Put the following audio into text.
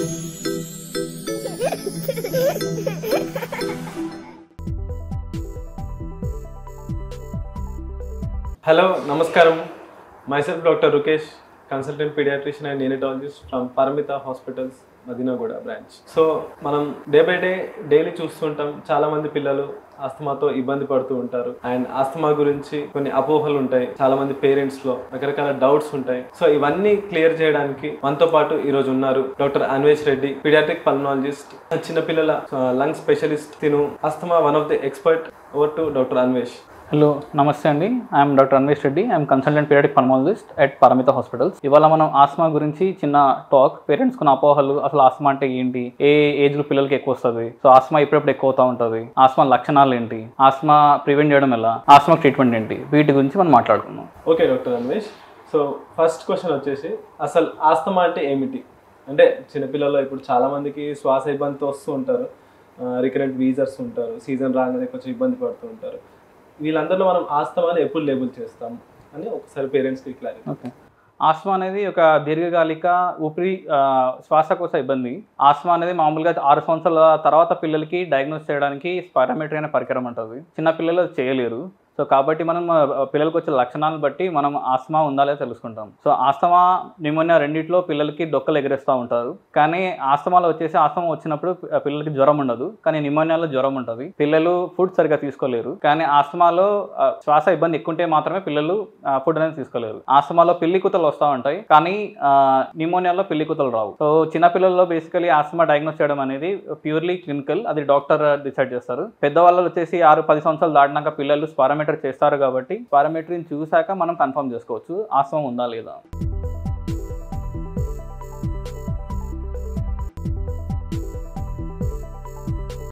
Hello, Namaskaram. Myself Dr. Rukesh, consultant pediatrician and neonatologist from Paramita Hospitals, Madinagoda branch. So, మనం day by day daily చూస్తుంటాం చాలా మంది పిల్లలు ఆస్తమాతో ఇబ్బంది పడుతూ ఉంటారు అండ్ ఆస్తమా గురించి కొన్ని అపోహలు ఉంటాయి చాలా మంది పేరెంట్స్ లో రకరకాల డౌట్స్ ఉంటాయి. సో ఇవన్నీ క్లియర్ చేయడానికి మనతో పాటు ఈ రోజు ఉన్నారు doctor Anvesh Reddy, pediatric pulmonologist, చిన్నపిల్లల లంగ్ స్పెషలిస్ట్. తిను asthma one of the expert. Over to doctor Anvesh. Hello namaste అండి. I'm doctor Anvesh Reddy. I'm consultant pediatric pulmonologist at Paramitha hospitals. ఇవాళ మనం ఆస్మా గురించి చిన్న టాక్, పేరెంట్స్ కున్న అపోహలు, అసలు ఆస్మా అంటే ఏంటి, ఏ ఏజ్ లో పిల్లలకి ఎక్కువ వస్తుంది, సో ఆస్మా ఎప్పుడెప్పుడు ఎక్కువ అవుతా ఉంటుంది, ఆస్మా లక్షణాలు ఏంటి, ఆస్మా ప్రివెంట్ చేయడం ఎలా, ఆస్మా ట్రీట్మెంట్ ఏంటి, వీటి గురించి మనం మాట్లాడుకుందాం. Okay doctor Anvesh. So first question వచ్చేసి అసలు ఆస్తమా అంటే ఏమిటి? అంటే చిన్నపిల్లల్లో ఇప్పుడు చాలా మందికి శ్వాస ఇబ్బందితో వస్తూ ఉంటారు, రికరెంట్ వీజర్స్ ఉంటారు, సీజన్ రాగానే కొంచెం ఇబ్బంది పడుతూ ఉంటారు. వీళ్ళందరిలో మనం ఆస్తమాని ఎప్పుడు లేబుల్ చేస్తాం అని ఒకసారి పేరెంట్స్కి క్లారిటీ. ఓకే, ఆస్మా అనేది ఒక దీర్ఘకాలిక ఊపిరి శ్వాసకోశ ఇబ్బంది. ఆస్మా అనేది మామూలుగా 6 సంవత్సరాల తర్వాత పిల్లలకి డయాగ్నోస్ చేయడానికి స్పైరోమెట్రీ అనే పరికరం ఉంటుంది. చిన్న పిల్లలు చేయలేరు. సో కాబట్టి మనం పిల్లలకు వచ్చే లక్షణాలను బట్టి మనం ఆస్మా ఉందా లేదా తెలుసుకుంటాం. సో ఆస్తమా, న్యూమోనియా రెండిట్లో పిల్లలకి డొక్కలు ఎగరేస్తూ ఉంటారు. కానీ ఆస్తమాలో వచ్చేసి ఆస్తమా వచ్చినప్పుడు పిల్లలకి జ్వరం ఉండదు, కానీ న్యూమోనియాలో జ్వరం ఉంటుంది. పిల్లలు ఫుడ్ సరిగా తీసుకోలేరు. కానీ ఆస్తమాలో శ్వాస ఇబ్బంది ఎక్కువ ఉంటే మాత్రమే పిల్లలు ఫుడ్ అనేది తీసుకోలేరు. ఆస్తమాలో పిల్లి కూతలు వస్తూ ఉంటాయి, కానీ న్యూమోనియాలో పిల్లి కూతలు రావు. సో చిన్న పిల్లల్లో బేసికలీ ఆస్తమా డయాగ్నోస్ చేయడం అనేది ప్యూర్లీ క్లినికల్, అది డాక్టర్ డిసైడ్ చేస్తారు. పెద్దవాళ్ళు వచ్చేసి 6-10 సంవత్సరాలు దాటినాక పిల్లలు స్పారోమెట్రీ చేస్తారు కాబట్టి పారామెట్రీని చూసాక మనం కన్ఫర్మ్ చేసుకోవచ్చు ఆస్మా ఉందా లేదా.